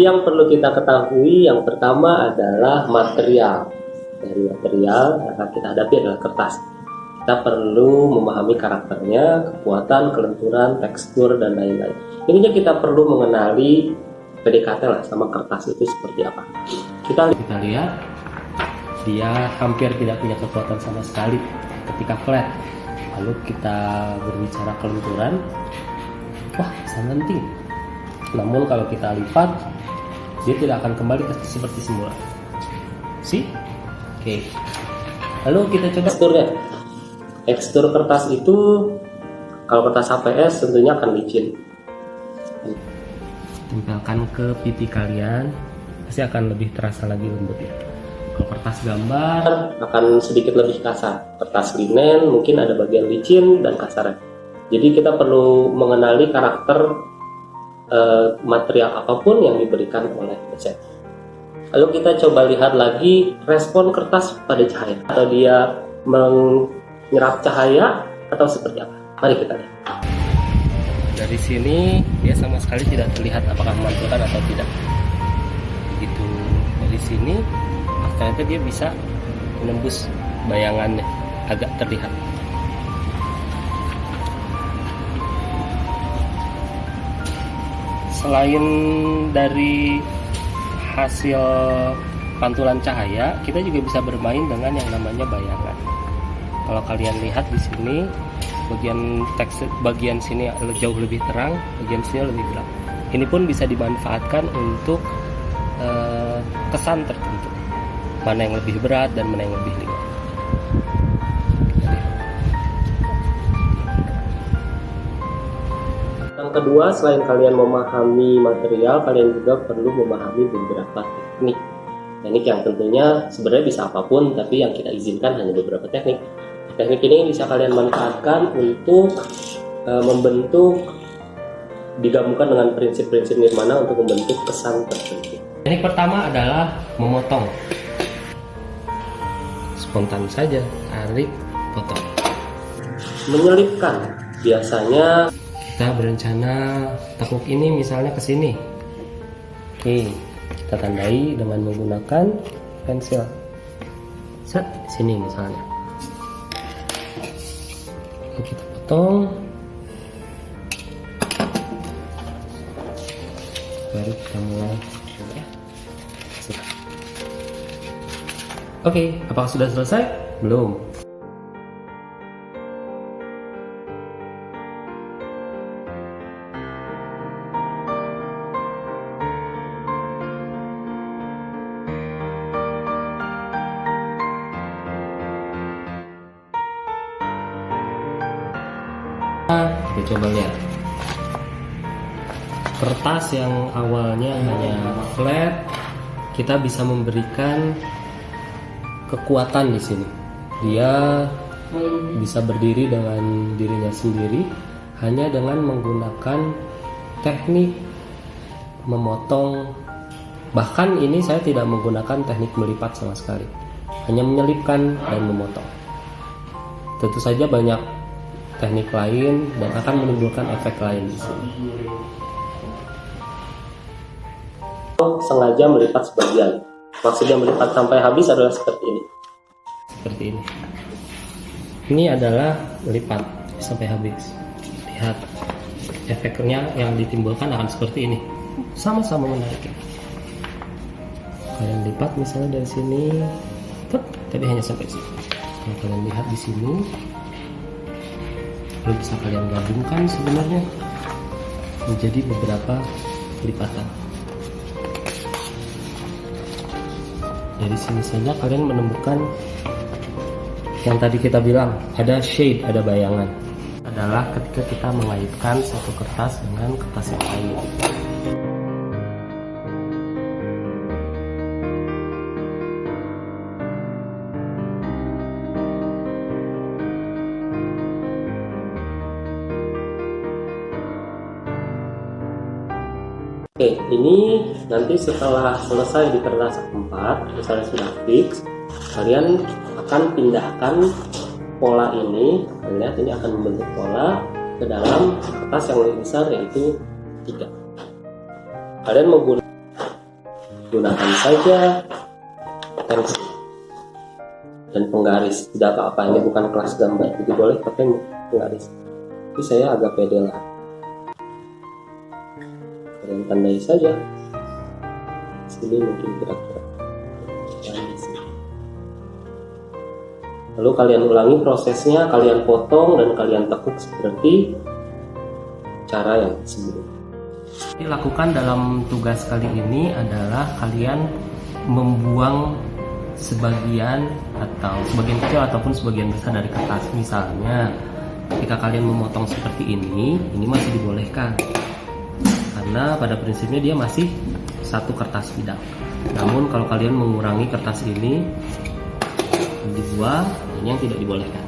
yang perlu kita ketahui yang pertama adalah material. Dari material yang akan kita hadapi adalah kertas. Kita perlu memahami karakternya, kekuatan, kelenturan, tekstur, dan lain-lain. Ininya kita perlu mengenali PDKT lah sama kertas itu seperti apa. Kita lihat dia hampir tidak punya kekuatan sama sekali ketika flat. Lalu kita berbicara kelenturan, wah sangat penting. Namun kalau kita lipat, dia tidak akan kembali seperti semula. Oke. Lalu kita coba teksturnya. Tekstur kertas itu, kalau kertas HPS tentunya akan licin. Tempelkan ke pipi kalian, pasti akan lebih terasa lagi lembutnya. Kalau kertas gambar akan sedikit lebih kasar. Kertas linen mungkin ada bagian licin dan kasarnya. Jadi kita perlu mengenali karakter material apapun yang diberikan oleh dosen. Lalu kita coba lihat lagi respon kertas pada cahaya. Atau dia menyerap cahaya atau seperti apa? Mari kita lihat. Dari sini dia sama sekali tidak terlihat apakah memantulkan atau tidak. Begitu dari sini, ternyata dia bisa menembus bayangannya, agak terlihat. Selain dari hasil pantulan cahaya, kita juga bisa bermain dengan yang namanya bayangan. Kalau kalian lihat di sini, bagian sini jauh lebih terang, bagian sini lebih gelap. Ini pun bisa dimanfaatkan untuk kesan tertentu. Mana yang lebih berat dan mana yang lebih ringan. Yang kedua, selain kalian memahami material, kalian juga perlu memahami beberapa teknik. Teknik yang tentunya sebenarnya bisa apapun, tapi yang kita izinkan hanya beberapa teknik. Teknik ini bisa kalian manfaatkan untuk membentuk, digabungkan dengan prinsip-prinsip nirmana untuk membentuk kesan tertentu. Teknik pertama adalah memotong. Spontan saja, tarik, potong. Menyelipkan, biasanya kita berencana tekuk ini misalnya ke sini. Oke, kita tandai dengan menggunakan pensil. Set di sini misalnya. Kita potong. Baru kita mulai. Oke, apakah sudah selesai? Belum. Kita coba lihat kertas yang awalnya hanya flat, kita bisa memberikan kekuatan di sini. Dia bisa berdiri dengan dirinya sendiri hanya dengan menggunakan teknik memotong. Bahkan ini saya tidak menggunakan teknik melipat sama sekali, hanya menyelipkan dan memotong. Tentu saja banyak teknik lain dan akan menimbulkan efek lain di sini. Sengaja melipat sebagian. Maksudnya melipat sampai habis adalah seperti ini. Seperti ini. Ini adalah melipat sampai habis. Lihat efeknya yang ditimbulkan akan seperti ini. Sama-sama menariknya. Kalian lipat misalnya dari sini, tapi hanya sampai sini. Kalau kalian lihat di sini, lalu bisa kalian gabungkan sebenarnya menjadi beberapa lipatan. Dari sini saja kalian menemukan yang tadi kita bilang ada shade, ada bayangan. Adalah ketika kita mengaitkan satu kertas dengan kertas yang lain. Oke, ini nanti setelah selesai di kertas A4, misalnya sudah fix, kalian akan pindahkan pola ini. Kalian lihat ini akan membentuk pola ke dalam kertas yang lebih besar, yaitu 3. Kalian menggunakan Gunakan saja pensil dan penggaris, tidak apa-apa, ini bukan kelas gambar, jadi boleh pakai penggaris. Tapi saya agak pede lah, kalian tandai saja sini, mungkin kira-kira. Lalu kalian ulangi prosesnya, kalian potong dan kalian tekuk seperti cara yang sebelumnya. Dilakukan dalam tugas kali ini adalah kalian membuang sebagian atau sebagian kecil ataupun sebagian besar dari kertas. Misalnya ketika kalian memotong seperti ini masih dibolehkan karena pada prinsipnya dia masih satu kertas bidang. Namun kalau kalian mengurangi kertas ini, dibuang, ini yang tidak dibolehkan.